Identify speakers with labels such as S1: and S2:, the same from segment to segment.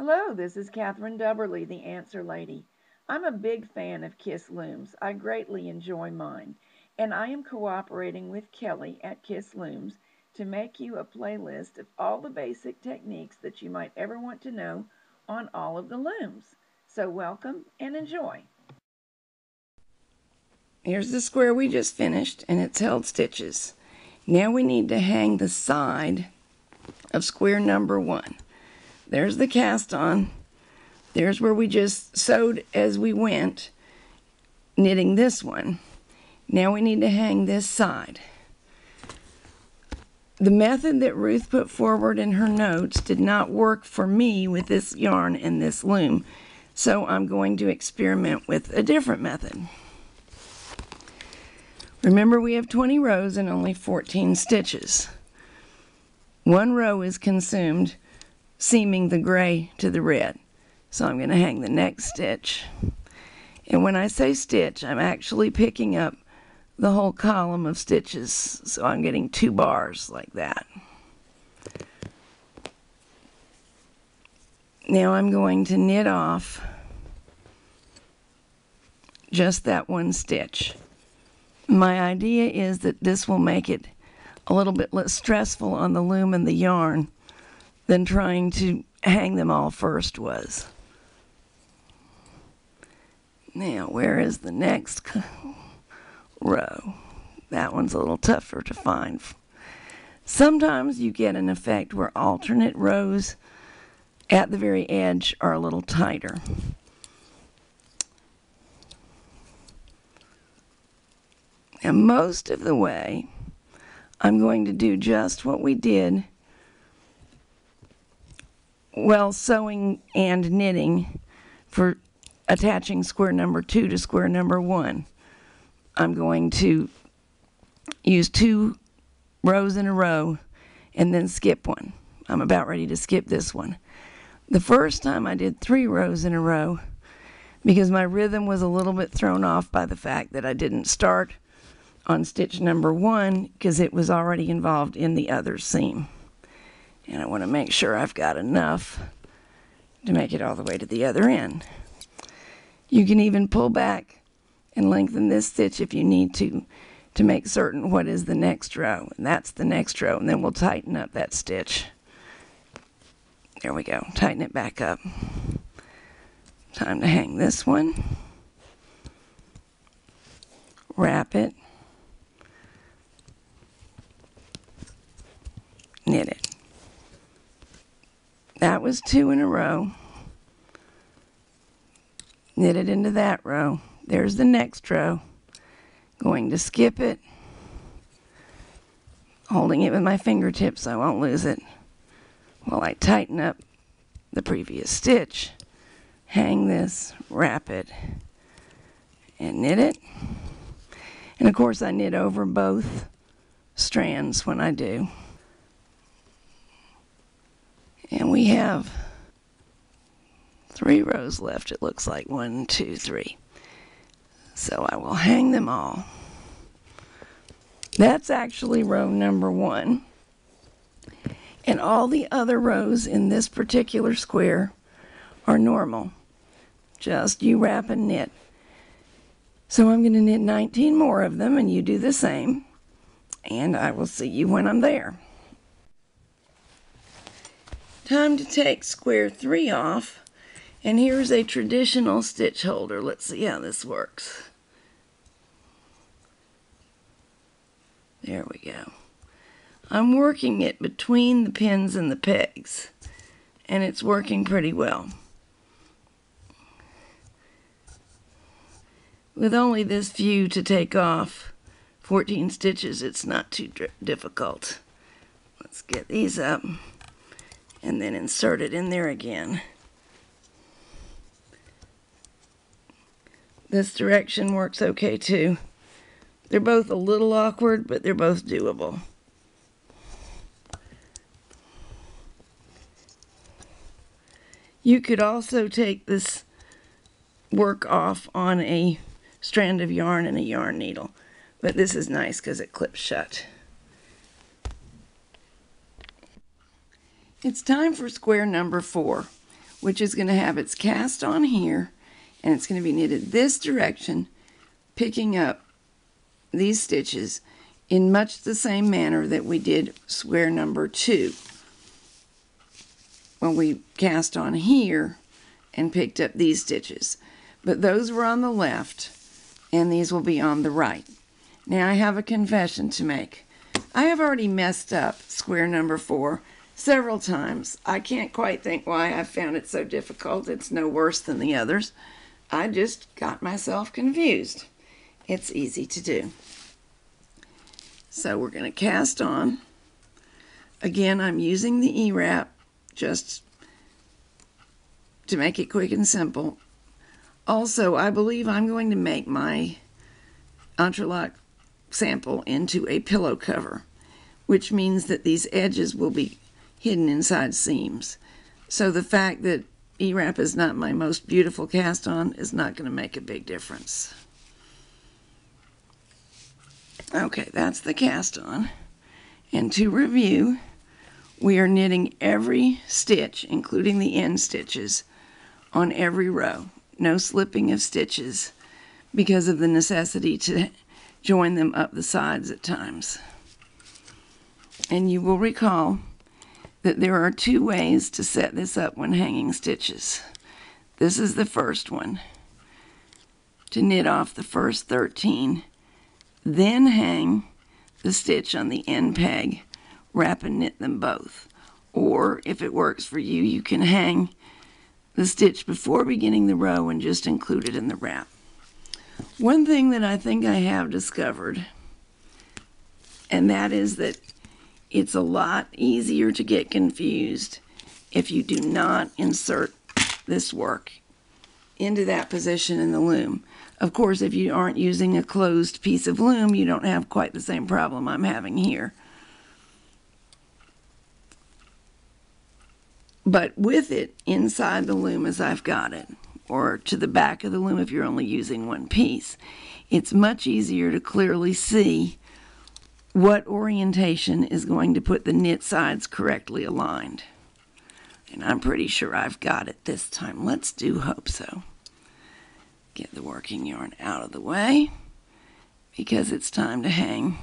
S1: Hello, this is Catherine Dubberly, the Answer Lady. I'm a big fan of Kiss Looms. I greatly enjoy mine, and I am cooperating with Kelly at Kiss Looms to make you a playlist of all the basic techniques that you might ever want to know on all of the looms. So welcome and enjoy.
S2: Here's the square we just finished, and it's held stitches. Now we need to hang the side of square number 1. There's the cast on. There's where we just sewed as we went, knitting this one. Now we need to hang this side. The method that Ruth put forward in her notes did not work for me with this yarn and this loom, so I'm going to experiment with a different method. Remember, we have 20 rows and only 14 stitches. One row is consumed seaming the gray to the red. So I'm going to hang the next stitch. And when I say stitch, I'm actually picking up the whole column of stitches. So I'm getting 2 bars like that. Now I'm going to knit off just that one stitch. My idea is that this will make it a little bit less stressful on the loom and the yarn than trying to hang them all first was. Now, where is the next row? That one's a little tougher to find. Sometimes you get an effect where alternate rows at the very edge are a little tighter. And most of the way, I'm going to do just what we did while sewing and knitting for attaching square number 2 to square number 1. I'm going to use 2 rows in a row and then skip one. I'm about ready to skip this one. The first time I did 3 rows in a row because my rhythm was a little bit thrown off by the fact that I didn't start on stitch number 1 because it was already involved in the other seam. And I want to make sure I've got enough to make it all the way to the other end. You can even pull back and lengthen this stitch if you need to make certain what is the next row. And that's the next row. And then we'll tighten up that stitch. There we go. Tighten it back up. Time to hang this one. Wrap it. Knit it. That was 2 in a row. Knit it into that row. There's the next row. Going to skip it. Holding it with my fingertips so I won't lose it. While I tighten up the previous stitch. Hang this, wrap it, and knit it. And of course I knit over both strands when I do. And we have 3 rows left, it looks like. 1, 2, 3. So I will hang them all. That's actually row number 1. And all the other rows in this particular square are normal. Just you wrap and knit. So I'm going to knit 19 more of them, and you do the same. And I will see you when I'm there. Time to take square 3 off, and here's a traditional stitch holder. Let's see how this works. There we go. I'm working it between the pins and the pegs, and it's working pretty well. With only this few to take off, 14 stitches, it's not too difficult. Let's get these up. And then insert it in there again. This direction works okay too. They're both a little awkward, but they're both doable. You could also take this work off on a strand of yarn and a yarn needle, but this is nice because it clips shut. It's time for square number 4. which is going to have its cast on here, and it's going to be knitted this direction, picking up these stitches in much the same manner that we did square number 2. When we cast on here and picked up these stitches. But those were on the left, and these will be on the right. Now I have a confession to make. I have already messed up square number 4 several times. I can't quite think why I found it so difficult. It's no worse than the others. I just got myself confused. It's easy to do. So we're going to cast on. Again, I'm using the E-wrap just to make it quick and simple. Also, I believe I'm going to make my entrelac sample into a pillow cover, which means that these edges will be hidden inside seams. So the fact that E-wrap is not my most beautiful cast on is not going to make a big difference. Okay, that's the cast on. And to review, we are knitting every stitch, including the end stitches, on every row. No slipping of stitches because of the necessity to join them up the sides at times. And you will recall that there are 2 ways to set this up when hanging stitches. This is the first one, to knit off the first 13, then hang the stitch on the end peg, wrap and knit them both. Or if it works for you, you can hang the stitch before beginning the row and just include it in the wrap. One thing that I think I have discovered, and that is that it's a lot easier to get confused if you do not insert this work into that position in the loom. Of course, if you aren't using a closed piece of loom, you don't have quite the same problem I'm having here. But with it inside the loom as I've got it, or to the back of the loom if you're only using one piece, it's much easier to clearly see what orientation is going to put the knit sides correctly aligned. And I'm pretty sure I've got it this time. Let's do hope so. Get the working yarn out of the way because it's time to hang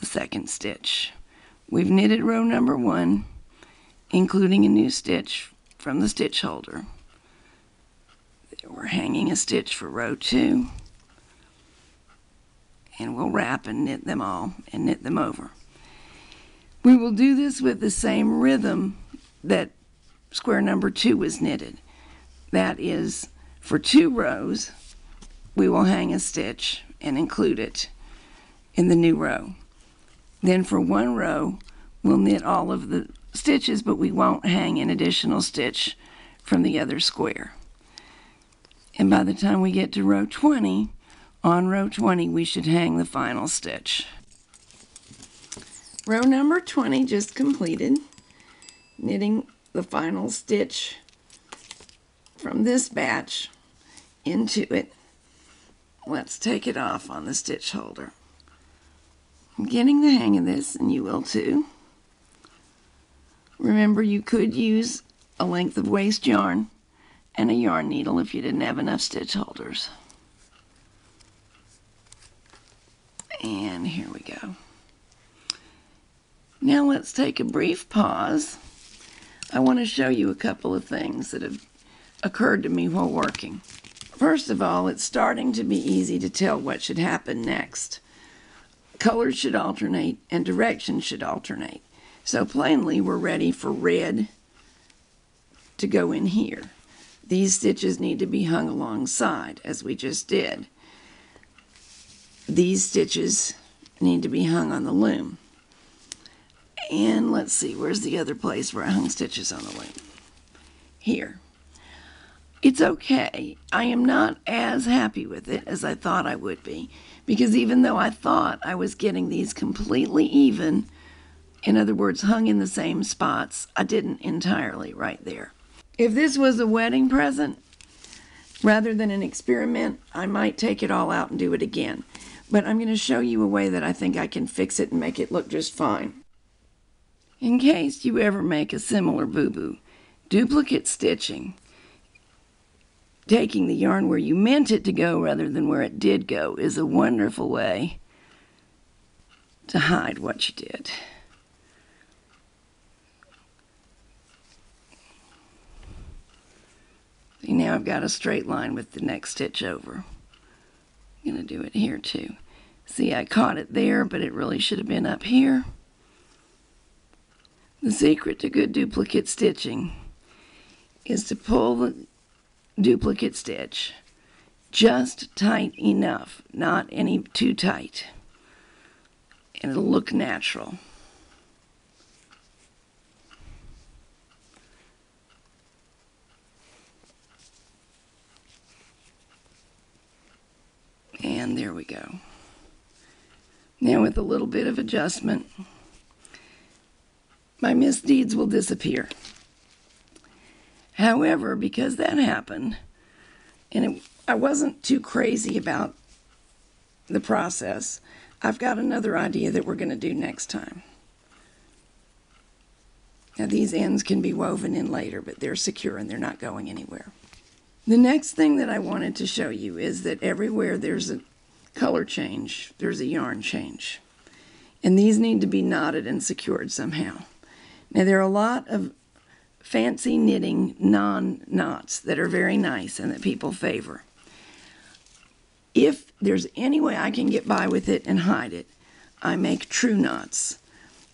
S2: the second stitch. We've knitted row number 1, including a new stitch from the stitch holder. We're hanging a stitch for row 2, and we'll wrap and knit them all and knit them over. We will do this with the same rhythm that square number 2 was knitted. That is, for 2 rows, we will hang a stitch and include it in the new row. Then for 1 row, we'll knit all of the stitches, but we won't hang an additional stitch from the other square. And by the time we get to row 20, on row 20 we should hang the final stitch. Row number 20 just completed, knitting the final stitch from this batch into it. Let's take it off on the stitch holder. I'm getting the hang of this, and you will too. Remember, you could use a length of waste yarn and a yarn needle if you didn't have enough stitch holders. And here we go. Now let's take a brief pause. I want to show you a couple of things that have occurred to me while working. First of all, it's starting to be easy to tell what should happen next. Colors should alternate and direction should alternate. So plainly, we're ready for red to go in here. These stitches need to be hung alongside, as we just did. These stitches need to be hung on the loom. And let's see, where's the other place where I hung stitches on the loom? Here. It's okay. I am not as happy with it as I thought I would be, because even though I thought I was getting these completely even, in other words, hung in the same spots, I didn't entirely right there. If this was a wedding present, rather than an experiment, I might take it all out and do it again. But I'm going to show you a way that I think I can fix it and make it look just fine. In case you ever make a similar boo-boo, Duplicate stitching, taking the yarn where you meant it to go rather than where it did go, is a wonderful way to hide what you did. See, now I've got a straight line with the next stitch over. I'm going to do it here too. See, I caught it there, but it really should have been up here. The secret to good duplicate stitching is to pull the duplicate stitch just tight enough, not any too tight, and it'll look natural. And there we go. Now with a little bit of adjustment, my misdeeds will disappear. However, because that happened, and I wasn't too crazy about the process, I've got another idea that we're going to do next time. Now these ends can be woven in later, but they're secure and they're not going anywhere. The next thing that I wanted to show you is that everywhere there's a color change, there's a yarn change. And these need to be knotted and secured somehow. Now there are a lot of fancy knitting non-knots that are very nice and that people favor. If there's any way I can get by with it and hide it, I make true knots.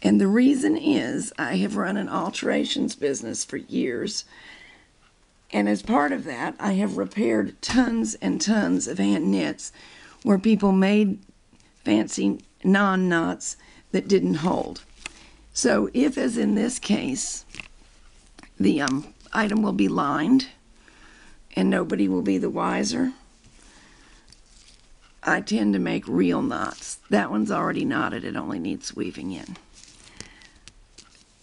S2: And the reason is I have run an alterations business for years, and as part of that, I have repaired tons and tons of hand knits where people made fancy non-knots that didn't hold. So if, as in this case, the item will be lined and nobody will be the wiser, I tend to make real knots. That one's already knotted, it only needs weaving in.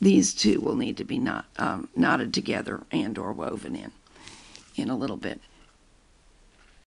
S2: These two will need to be knotted together and or woven in a little bit.